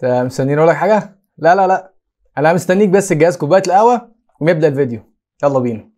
انت مستنيني اقول لك حاجه؟ لا لا لا، انا مستنيك بس تجهز كوبايه القهوه ونبدا الفيديو. يلا بينا.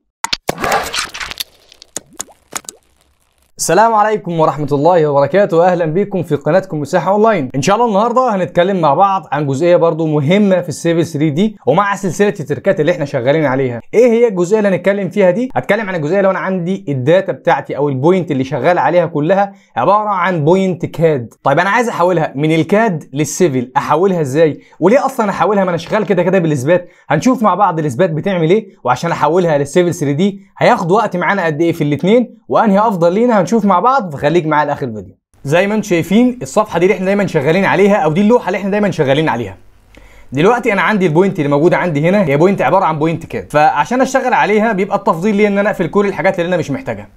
السلام عليكم ورحمة الله وبركاته، أهلا بكم في قناتكم مساحة أونلاين. إن شاء الله النهاردة هنتكلم مع بعض عن جزئية برضو مهمة في السيفل 3 دي ومع سلسلة التركات اللي احنا شغالين عليها. إيه هي الجزئية اللي هنتكلم فيها دي؟ هتكلم عن الجزئية لو أنا عندي الداتا بتاعتي أو البوينت اللي شغال عليها كلها عبارة عن بوينت كاد. طيب أنا عايز أحولها من الكاد للسيفل، أحولها إزاي؟ وليه أصلا أحولها؟ ما أنا شغال كده كده بالإثبات. هنشوف مع بعض الإثبات بتعمل إيه، وعشان أحولها للسيفل 3 دي هياخد وقت معانا قد إيه في الاتنين، وأنهي أفضل لينا هنشوف مع بعض، فخليك معايا لاخر الفيديو. زي ما انتم شايفين الصفحه دي اللي احنا دايما شغالين عليها، او دي اللوحه اللي احنا دايما شغالين عليها. دلوقتي انا عندي البوينت اللي موجوده عندي هنا هي بوينت عباره عن بوينت كاد، فعشان اشتغل عليها بيبقى التفضيل لي ان انا اقفل كل الحاجات اللي انا مش محتاجها.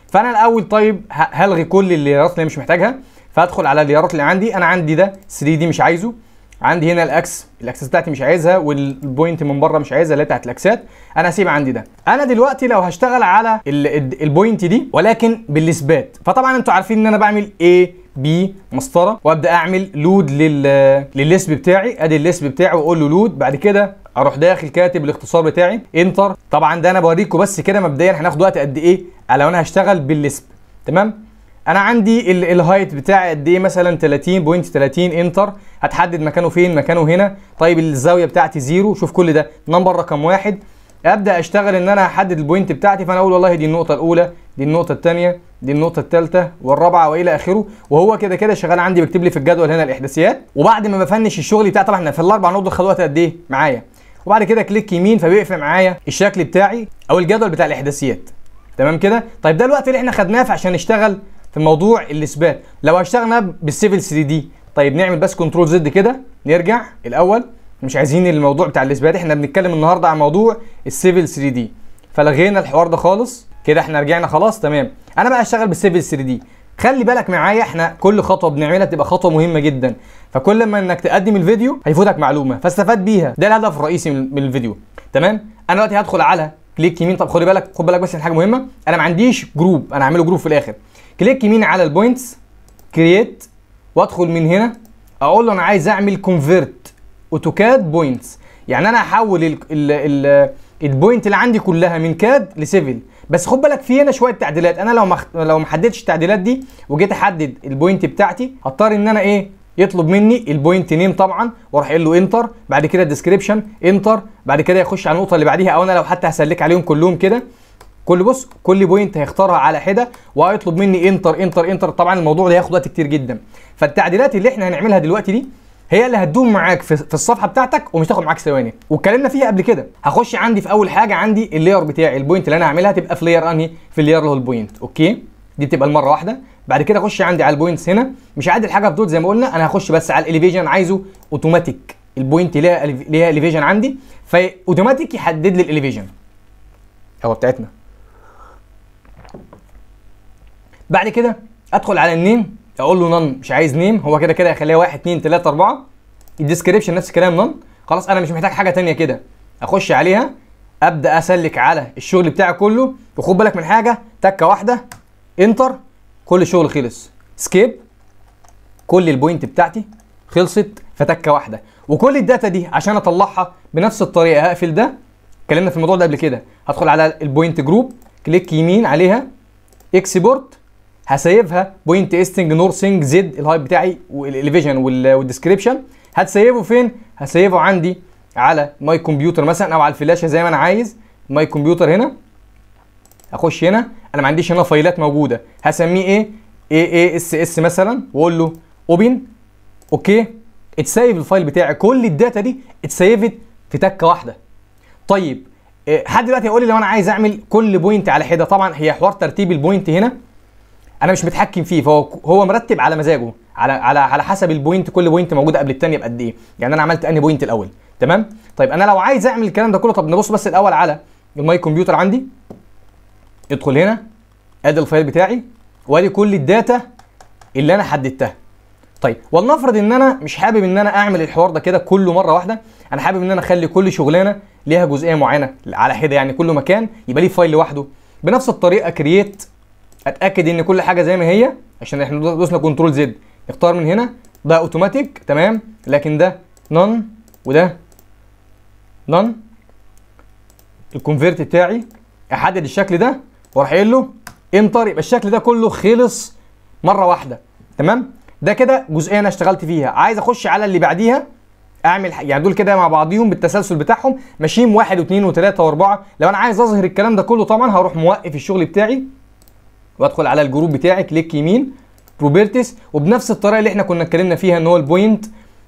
فانا الاول طيب هلغي كل الليارات اللي مش محتاجها، فادخل على الليارات اللي عندي. انا عندي ده 3 دي مش عايزه، عندي هنا الاكسس بتاعتي مش عايزها، والبوينت من بره مش عايزها اللي بتاعت الاكسات، انا هسيب عندي ده. انا دلوقتي لو هشتغل على البوينت دي ولكن بالاثبات، فطبعا انتوا عارفين ان انا بعمل A B مسطره وابدا اعمل لود للليسب بتاعي. ادي الليسب بتاعي واقول له لود، بعد كده اروح داخل كاتب الاختصار بتاعي انتر. طبعا ده انا بوريكم بس كده مبدئيا هناخد وقت قد ايه لو انا هشتغل بالليسب. تمام. انا عندي الهايت بتاعي قد ايه، مثلا 30.30 انتر. هتحدد مكانه فين، مكانه هنا. طيب الزاويه بتاعتي 0، شوف كل ده نمبر رقم 1. ابدا اشتغل ان انا احدد البوينت بتاعتي، فانا اقول والله دي النقطه الاولى، دي النقطه الثانيه، دي النقطه الثالثه والرابعه والى اخره. وهو كده كده شغال عندي بيكتب لي في الجدول هنا الاحداثيات. وبعد ما بفنش الشغل بتاعي، طبعا في الاربع نقط خدوا وقت قد ايه معايا، وبعد كده كليك يمين فبيقفل معايا الشكل بتاعي او الجدول بتاع الاحداثيات. تمام كده. طيب ده الوقت اللي احنا خدناه عشان نشتغل في موضوع الاثبات. لو اشتغلنا بالسيفل 3 دي، طيب نعمل بس كنترول زد كده، نرجع الاول. مش عايزين الموضوع بتاع الاثبات، احنا بنتكلم النهارده عن موضوع السيفل 3 دي، فلغينا الحوار ده خالص كده. احنا رجعنا خلاص تمام. انا بقى اشتغل بالسيفل 3 دي. خلي بالك معايا، احنا كل خطوه بنعملها تبقى خطوه مهمه جدا، فكل ما انك تقدم الفيديو هيفوتك معلومه فاستفاد بيها. ده الهدف الرئيسي من الفيديو. تمام. انا دلوقتي هدخل على كليك يمين. طب خد بالك بس من حاجه مهمه، انا ما عنديش جروب، انا هعمله جروب في الاخر. كليك يمين على البوينتس كرييت، وادخل من هنا اقول له انا عايز اعمل كونفيرت اوتوكاد بوينتس، يعني انا هحول البوينت اللي عندي كلها من كاد لسيفل. بس خد بالك في هنا شويه تعديلات. انا لو ما حددتش التعديلات دي وجيت احدد البوينت بتاعتي، هضطر ان انا يطلب مني البوينت نيم طبعا، واروح قايل له انتر، بعد كده الديسكريبشن انتر، بعد كده يخش على النقطه اللي بعديها. او انا لو حتى هسلك عليهم كلهم كده، كل بوينت هيختارها على حده وهيطلب مني انتر انتر انتر. طبعا الموضوع ده هياخد وقت كتير جدا. فالتعديلات اللي احنا هنعملها دلوقتي دي هي اللي هتدوم معاك في الصفحه بتاعتك ومش تاخد معاك ثواني، واتكلمنا فيها قبل كده. هخش عندي في اول حاجه، عندي اللاير بتاعي، البوينت اللي انا هعملها تبقى في لاير انهي، في اللاير اللي هو البوينت. اوكي، دي تبقى المره واحده. بعد كده اخش عندي على البوينتس هنا، مش هعدل حاجه في دول زي ما قلنا، انا هخش بس على الاليفيجن، عايزه اوتوماتيك. البوينت ليها اليفيجن عندي، فاوتوماتيك يحدد لي الاليفيجن اهو بتاعتنا. بعد كده ادخل على النيم، اقول له نون، مش عايز نيم، هو كده كده هيخليها 1 2 3 4. الديسكريبشن نفس الكلام نون. خلاص انا مش محتاج حاجه ثانيه كده. اخش عليها، ابدا اسلك على الشغل بتاعي كله، وخد بالك من حاجه، تكه واحده انتر، كل الشغل خلص. سكيب، كل البوينت بتاعتي خلصت فتكه واحده. وكل الداتا دي عشان اطلعها بنفس الطريقه هقفل ده، اتكلمنا في الموضوع ده قبل كده. هدخل على البوينت جروب، كليك يمين عليها، اكسبورت، هسيفها بوينت استنج نورسنج زد الهايت بتاعي والاليفيجن والديسكريبشن. هتسيفه فين؟ هسيفه عندي على ماي كمبيوتر مثلا، او على الفلاشه زي ما انا عايز. ماي كمبيوتر هنا، اخش هنا، انا ما عنديش هنا فايلات موجوده، هسميه AASS مثلا، واقول له اوبن. اوكي، اتسيف الفايل بتاعي، كل الداتا دي اتسيفت في تكه واحده. طيب حد دلوقتي يقول لي لو انا عايز اعمل كل بوينت على حده، طبعا هي حوار ترتيب البوينت هنا انا مش متحكم فيه، فهو مرتب على مزاجه، على حسب البوينت، كل بوينت موجوده قبل الثانيه بقد ايه، يعني انا عملت انهي بوينت الاول. تمام. طيب انا لو عايز اعمل الكلام ده كله، طب نبص بس الاول على الماي كمبيوتر عندي. ادخل هنا، ادي الفايل بتاعي وادي كل الداتا اللي انا حددتها. طيب ولنفرض ان انا مش حابب ان انا اعمل الحوار ده كده كله مره واحده، انا حابب ان انا اخلي كل شغلانه ليها جزئيه معينه على حده، يعني كل مكان يبقى ليه فايل لوحده. بنفس الطريقه كرييت، اتاكد ان كل حاجه زي ما هي، عشان احنا دوسنا كنترول زد، نختار من هنا ده اوتوماتيك تمام، لكن ده نون وده نون. الكونفيرت بتاعي احدد الشكل ده واروح قايل له انتر، يبقى الشكل ده كله خلص مره واحده تمام. ده كده جزئيه انا اشتغلت فيها. عايز اخش على اللي بعديها اعمل يعني دول كده مع بعضيهم بالتسلسل بتاعهم ماشيين 1 و2 و3 و4. لو انا عايز اظهر الكلام ده كله طبعا هروح موقف الشغل بتاعي وادخل على الجروب بتاعي، كليك يمين بروبرتيز، وبنفس الطريقه اللي احنا كنا اتكلمنا فيها ان هو البوينت،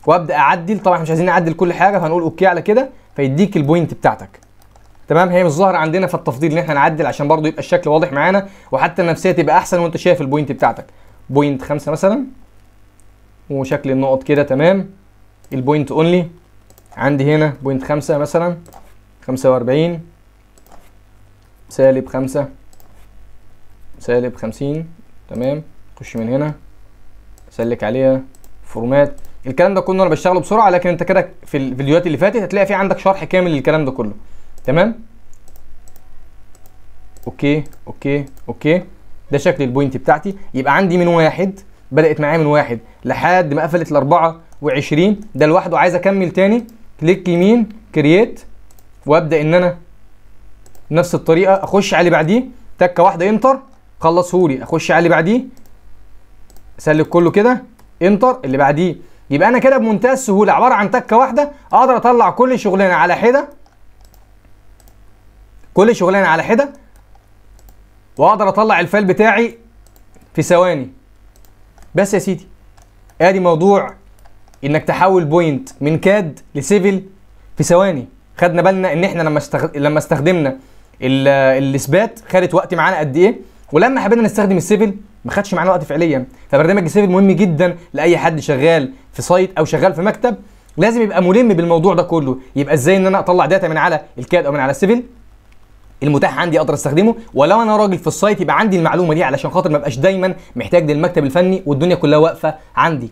وابدا اعدل. طبعا مش عايزين نعدل كل حاجه فهنقول اوكي على كده فيديك البوينت بتاعتك تمام. هي مش ظاهره عندنا فالتفضيل ان احنا نعدل عشان برضو يبقى الشكل واضح معانا وحتى النفسيه تبقى احسن وانت شايف البوينت بتاعتك. بوينت 5 مثلا وشكل النقط كده تمام. البوينت اونلي عندي هنا بوينت 5 مثلا 45 سالب 5 سالب 50 تمام. خش من هنا سلك عليها فورمات. الكلام ده كله انا بشتغله بسرعه، لكن انت كده في الفيديوهات اللي فاتت هتلاقي في عندك شرح كامل للكلام ده كله تمام. اوكي اوكي اوكي. ده شكل البوينت بتاعتي. يبقى عندي من 1 بدات معايا من 1 لحد ما قفلت ل 24. ده لوحده. عايز اكمل تاني كليك يمين كرييت وابدا ان انا نفس الطريقه اخش على اللي بعديه تكه واحده انتر خلصهولي. اخش على اللي بعديه اسلك كله كده انتر اللي بعديه. يبقى انا كده بمنتهى السهوله عباره عن تكه واحده اقدر اطلع كل شغلانه على حده، كل شغلانه على حده، واقدر اطلع الفايل بتاعي في ثواني. بس يا سيدي ادي موضوع انك تحول بوينت من كاد لسيفل في ثواني. خدنا بالنا ان احنا لما استخدمنا الاثبات خدت وقت معانا قد ايه، ولما حبينا نستخدم السيفل ما خدش معانا وقت فعليا. فبرنامج السيفل مهم جدا لاي حد شغال في سايت او شغال في مكتب، لازم يبقى ملم بالموضوع ده كله. يبقى ازاي ان انا اطلع داتا من على الكاد او من على السيفل المتاح عندي اقدر استخدمه، ولو انا راجل في السايت يبقى عندي المعلومه دي علشان خاطر ما ابقاش دايما محتاج للمكتب الفني والدنيا كلها واقفه عندي.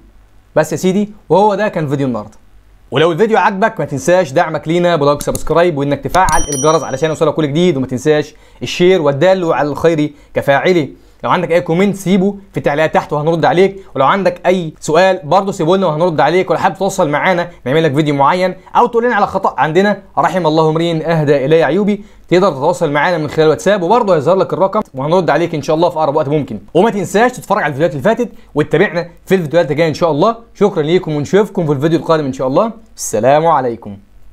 بس يا سيدي وهو ده كان فيديو النهارده. ولو الفيديو عجبك ما تنساش دعمك لينا بلايك سبسكرايب وانك تفعل الجرس علشان يوصلك كل جديد، وما تنساش الشير والدال على الخير كفاعله. لو عندك اي كومنت سيبه في التعليقات تحت وهنرد عليك، ولو عندك اي سؤال برضه سيبه لنا وهنرد عليك، ولو حابب تتواصل معانا نعمل لك فيديو معين او تقول لنا على خطا عندنا رحم الله امرئ اهدى الي عيوبي، تقدر تتواصل معانا من خلال واتساب وبرضه هيظهر لك الرقم وهنرد عليك ان شاء الله في اقرب وقت ممكن. وما تنساش تتفرج على الفيديوهات اللي فاتت وتتابعنا في الفيديوهات الجايه ان شاء الله. شكرا ليكم ونشوفكم في الفيديو القادم ان شاء الله. السلام عليكم.